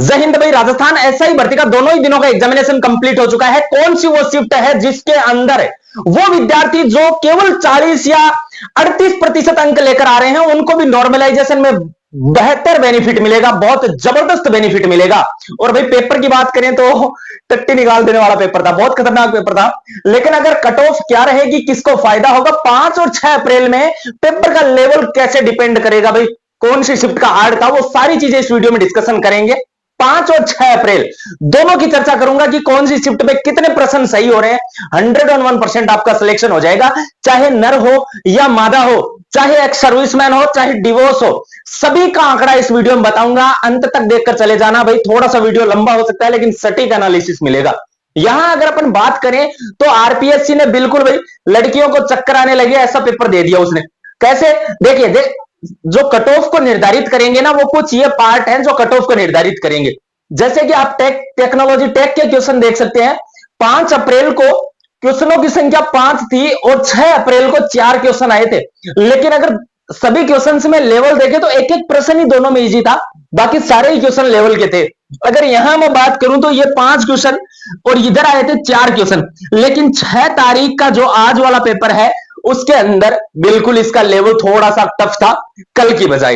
जय हिंद भाई। राजस्थान एसआई भर्ती का दोनों ही दिनों का एग्जामिनेशन कंप्लीट हो चुका है। कौन सी वो शिफ्ट है जिसके अंदर वो विद्यार्थी जो केवल 40 या 38% अंक लेकर आ रहे हैं उनको भी नॉर्मलाइजेशन में बेहतर बेनिफिट मिलेगा, बहुत जबरदस्त बेनिफिट मिलेगा। और भाई पेपर की बात करें तो टट्टी निकाल देने वाला पेपर था, बहुत खतरनाक पेपर था। लेकिन अगर कट ऑफ क्या रहेगी, किसको फायदा होगा, 5 और 6 अप्रैल में पेपर का लेवल कैसे डिपेंड करेगा, भाई कौन सी शिफ्ट का हार्ड था, वो सारी चीजें इस वीडियो में डिस्कशन करेंगे। 5 और 6 अप्रैल दोनों की चर्चा करूंगा कि कौन सी शिफ्ट पे कितने प्रश्न सही हो रहे हैं। 101% आपका सिलेक्शन हो जाएगा, चाहे नर हो या मादा हो, चाहे एक्स सर्विसमैन हो, चाहे डिवोर्स हो, सभी का आंकड़ा इस वीडियो में बताऊंगा। अंत तक देखकर चले जाना भाई, थोड़ा सा वीडियो लंबा हो सकता है लेकिन सटीक एनालिसिस मिलेगा। यहां अगर अपन बात करें तो आरपीएससी ने बिल्कुल भाई लड़कियों को चक्कर आने लगे ऐसा पेपर दे दिया उसने। कैसे, देखिए जो कट ऑफ को निर्धारित करेंगे ना, वो कुछ ये पार्ट है जो कट ऑफ को निर्धारित करेंगे। जैसे कि आप टेक्नोलॉजी टेक के क्वेश्चन देख सकते हैं। 5 अप्रैल को क्वेश्चनों की संख्या 5 थी और 6 अप्रैल को 4 क्वेश्चन आए थे। लेकिन अगर सभी क्वेश्चन में लेवल देखें तो एक एक प्रश्न ही दोनों में इजी था, बाकी सारे ही क्वेश्चन लेवल के थे। अगर यहां मैं बात करूं तो ये 5 क्वेश्चन और इधर आए थे 4 क्वेश्चन। लेकिन 6 तारीख का जो आज वाला पेपर है उसके अंदर बिल्कुल इसका लेवल थोड़ा सा टफ था कल की बजाय।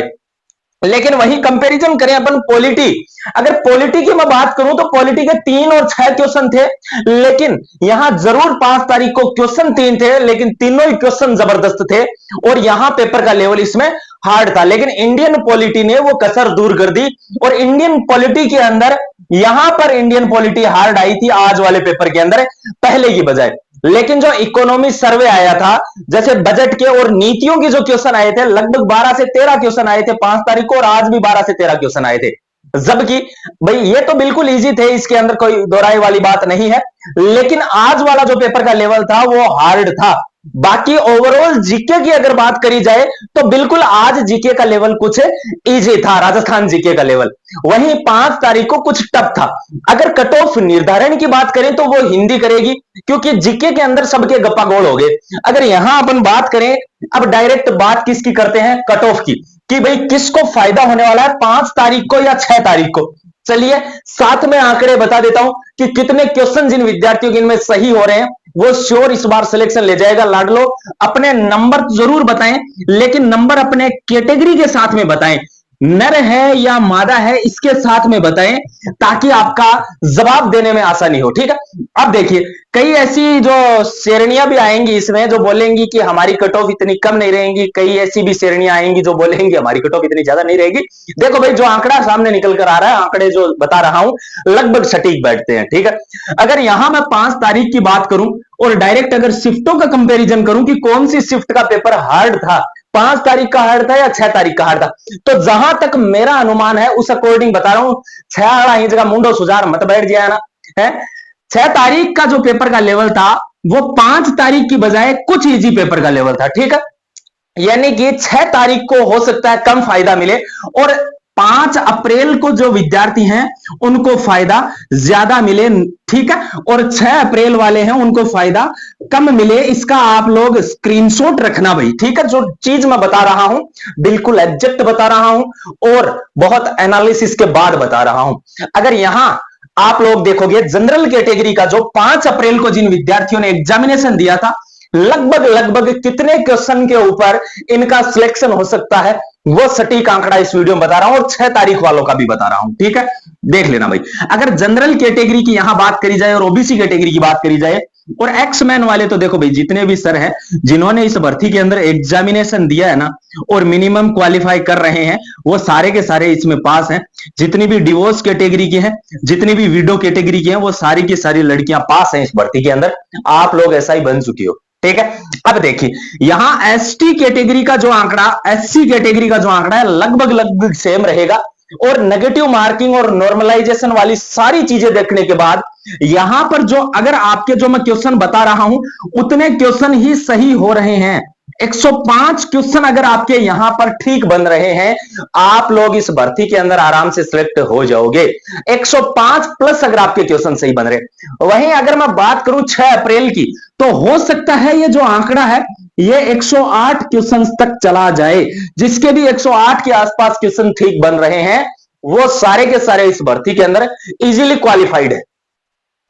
लेकिन वही कंपैरिजन करें अपन पॉलिटी, अगर पॉलिटी की मैं बात करूं तो पॉलिटी के 3 और 6 क्वेश्चन थे। लेकिन यहां जरूर 5 तारीख को क्वेश्चन 3 थे, लेकिन तीनों ही क्वेश्चन जबरदस्त थे और यहां पेपर का लेवल इसमें हार्ड था। लेकिन इंडियन पॉलिटी ने वो कसर दूर कर दी और इंडियन पॉलिटी के अंदर यहां पर इंडियन पॉलिटी हार्ड आई थी आज वाले पेपर के अंदर पहले की बजाय। लेकिन जो इकोनॉमी सर्वे आया था, जैसे बजट के और नीतियों के जो क्वेश्चन आए थे, लगभग 12 से 13 क्वेश्चन आए थे 5 तारीख को और आज भी 12 से 13 क्वेश्चन आए थे। जबकि भाई ये तो बिल्कुल इजी थे, इसके अंदर कोई दोहराई वाली बात नहीं है। लेकिन आज वाला जो पेपर का लेवल था वो हार्ड था। बाकी ओवरऑल जीके की अगर बात करी जाए तो बिल्कुल आज जीके का लेवल कुछ इजी था, राजस्थान जीके का लेवल। वहीं 5 तारीख को कुछ टफ था। अगर कट ऑफ निर्धारण की बात करें तो वो हिंदी करेगी, क्योंकि जीके के अंदर सबके गप्पागोल हो गए। अगर यहां अपन बात करें, अब डायरेक्ट बात किसकी करते हैं, कट ऑफ की, कि भाई किसको फायदा होने वाला है 5 तारीख को या 6 तारीख को। चलिए साथ में आंकड़े बता देता हूं कि कितने क्वेश्चन जिन विद्यार्थियों के इनमें सही हो रहे हैं वो श्योर इस बार सिलेक्शन ले जाएगा। लाडलो अपने नंबर जरूर बताएं, लेकिन नंबर अपने कैटेगरी के साथ में बताएं, नर है या मादा है इसके साथ में बताएं, ताकि आपका जवाब देने में आसानी हो। ठीक है, अब देखिए कई ऐसी जो श्रेणियां भी आएंगी इसमें जो बोलेंगी कि हमारी कट ऑफ इतनी कम नहीं रहेगी, कई ऐसी भी श्रेणियां आएंगी जो बोलेंगी हमारी कट ऑफ इतनी ज्यादा नहीं रहेगी। देखो भाई जो आंकड़ा सामने निकल कर आ रहा है, आंकड़े जो बता रहा हूं लगभग सटीक बैठते हैं। ठीक है, अगर यहां मैं 5 तारीख की बात करूं और डायरेक्ट अगर शिफ्टों का कंपैरिजन करूं कि कौन सी शिफ्ट का पेपर हार्ड था, 5 तारीख का हार्ड था या 6 तारीख का हार्ड था, तो जहां तक मेरा अनुमान है उस अकॉर्डिंग बता रहा हूं। 6 जगह मुंडो सुजार मत बैठ जाए ना है। 6 तारीख का जो पेपर का लेवल था वो 5 तारीख की बजाय कुछ इजी पेपर का लेवल था। ठीक है, यानी कि 6 तारीख को हो सकता है कम फायदा मिले और 5 अप्रैल को जो विद्यार्थी हैं उनको फायदा ज्यादा मिले। ठीक है, और 6 अप्रैल वाले हैं उनको फायदा कम मिले। इसका आप लोग स्क्रीनशॉट रखना भाई। ठीक है, जो चीज मैं बता रहा हूं बिल्कुल एग्जैक्ट बता रहा हूं और बहुत एनालिसिस के बाद बता रहा हूं। अगर यहां आप लोग देखोगे जनरल कैटेगरी का जो 5 अप्रैल को जिन विद्यार्थियों ने एग्जामिनेशन दिया था, लगभग कितने क्वेश्चन के ऊपर इनका सिलेक्शन हो सकता है वो सटीक आंकड़ा इस वीडियो में बता रहा हूं और 6 तारीख वालों का भी बता रहा हूं। ठीक है, देख लेना भाई। अगर जनरल कैटेगरी की यहां बात करी जाए और ओबीसी कैटेगरी की बात करी जाए और एक्स मैन वाले, तो देखो भाई जितने भी सर हैं जिन्होंने इस भर्ती के अंदर एग्जामिनेशन दिया है ना और मिनिमम क्वालिफाई कर रहे हैं, वो सारे के सारे इसमें पास हैं। जितनी भी डिवोर्स कैटेगरी की हैं, जितनी भी विडो कैटेगरी की हैं, वो सारी की सारी लड़कियां पास हैं इस भर्ती के अंदर। आप लोग ऐसा ही बन चुकी हो। ठीक है, अब देखिए यहां एसटी कैटेगरी का जो आंकड़ा, एससी कैटेगरी का जो आंकड़ा है लगभग सेम रहेगा और नेगेटिव मार्किंग और नॉर्मलाइजेशन वाली सारी चीजें देखने के बाद यहां पर जो अगर आपके जो मैं क्वेश्चन बता रहा हूं उतने क्वेश्चन ही सही हो रहे हैं। 105 क्वेश्चन अगर आपके यहां पर ठीक बन रहे हैं, आप लोग इस भर्ती के अंदर आराम से सिलेक्ट हो जाओगे। 105 प्लस अगर आपके क्वेश्चन सही बन रहे। वहीं अगर मैं बात करूं 6 अप्रैल की, तो हो सकता है ये जो आंकड़ा है ये 108 क्वेश्चन तक चला जाए। जिसके भी 108 के आसपास क्वेश्चन ठीक बन रहे हैं वो सारे के सारे इस भर्ती के अंदर इजीली क्वालिफाइड है।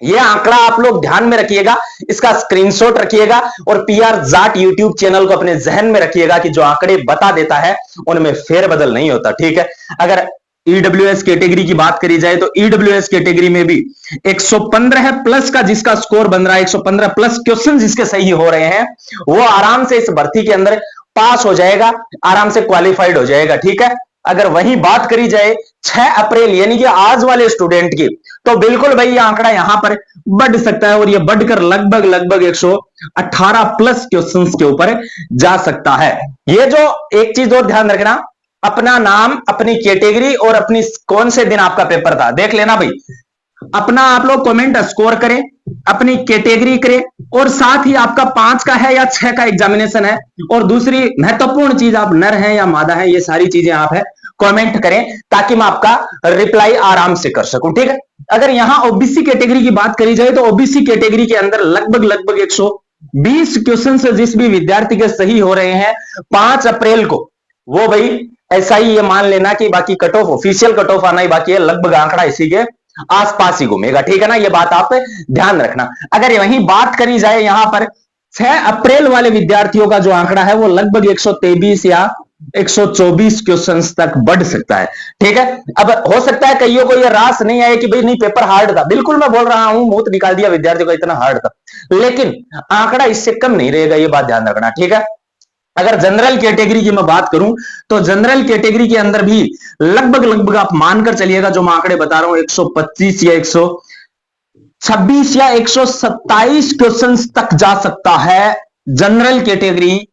ये आंकड़ा आप लोग ध्यान में रखिएगा, इसका स्क्रीनशॉट रखिएगा और पीआर जाट यूट्यूब चैनल को अपने जहन में रखिएगा कि जो आंकड़े बता देता है उनमें फेरबदल नहीं होता, ठीक है। अगर ईडब्ल्यूएस कैटेगरी की बात करी जाए तो ईडब्ल्यूएस कैटेगरी में भी 115 प्लस का जिसका स्कोर बन रहा है, 115 प्लस क्वेश्चन जिसके सही हो रहे हैं, वो आराम से इस भर्ती के अंदर पास हो जाएगा, आराम से क्वालिफाइड हो जाएगा, ठीक है। अगर वही बात करी जाए 6 अप्रैल यानी कि आज वाले स्टूडेंट की, तो बिल्कुल भाई ये आंकड़ा यहां पर बढ़ सकता है और ये बढ़कर लगभग 118 प्लस क्वेश्चंस के ऊपर जा सकता है। ये जो एक चीज और ध्यान रखना, अपना नाम, अपनी कैटेगरी और अपनी कौन से दिन आपका पेपर था देख लेना भाई। अपना आप लोग कमेंट स्कोर करें, अपनी कैटेगरी करें और साथ ही आपका 5 का है या 6 का एग्जामिनेशन है, और दूसरी महत्वपूर्ण चीज आप नर हैं या मादा हैं, ये सारी चीजें आप है कमेंट करें ताकि मैं आपका रिप्लाई आराम से कर सकूं, ठीक है। अगर यहां ओबीसी कैटेगरी की बात करी जाए तो ओबीसी कैटेगरी के अंदर लगभग 120 क्वेश्चन जिस भी विद्यार्थी के सही हो रहे हैं 5 अप्रैल को, वो भाई ऐसा ही ये मान लेना कि बाकी cut off, official cut off आना ही बाकी है, लगभग आंकड़ा इसी के आसपास ही घूमेगा, ठीक है ना। ये बात आप ध्यान रखना। अगर वहीं बात करी जाए यहां पर 6 अप्रैल वाले विद्यार्थियों का जो आंकड़ा है वो लगभग 123 या 124 क्वेश्चंस तक बढ़ सकता है, ठीक है। अब हो सकता है कईयों को ये रास नहीं आए कि भाई नहीं पेपर हार्ड था, बिल्कुल मैं बोल रहा हूं मुंह निकाल दिया विद्यार्थियों का इतना हार्ड था, लेकिन आंकड़ा इससे कम नहीं रहेगा, ये बात ध्यान रखना, ठीक है। अगर जनरल कैटेगरी की मैं बात करूं तो जनरल कैटेगरी के अंदर भी लगभग आप मानकर चलिएगा, जो मैं आंकड़े बता रहा हूं 125 या 126 या 127 क्वेश्चंस तक जा सकता है जनरल कैटेगरी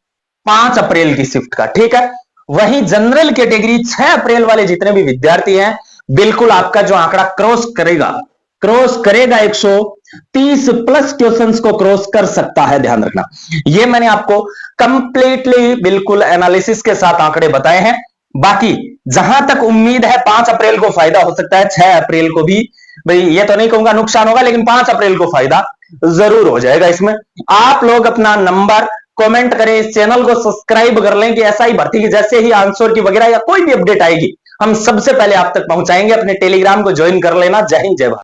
5 अप्रैल की शिफ्ट का, ठीक है। वहीं जनरल कैटेगरी 6 अप्रैल वाले जितने भी विद्यार्थी हैं, बिल्कुल आपका जो आंकड़ा क्रॉस करेगा 130 प्लस क्वेश्चंस को क्रॉस कर सकता है, ध्यान रखना। ये मैंने आपको कंप्लीटली बिल्कुल एनालिसिस के साथ आंकड़े बताए हैं। बाकी जहां तक उम्मीद है 5 अप्रैल को फायदा हो सकता है, 6 अप्रैल को भी भाई ये तो नहीं कहूंगा नुकसान होगा, लेकिन 5 अप्रैल को फायदा जरूर हो जाएगा। इसमें आप लोग अपना नंबर कमेंट करें, इस चैनल को सब्सक्राइब कर लें कि ऐसा ही भर्ती की जैसे ही आंसर की वगैरह या कोई भी अपडेट आएगी हम सबसे पहले आप तक पहुंचाएंगे। अपने टेलीग्राम को ज्वाइन कर लेना। जय हिंद, जय भारत।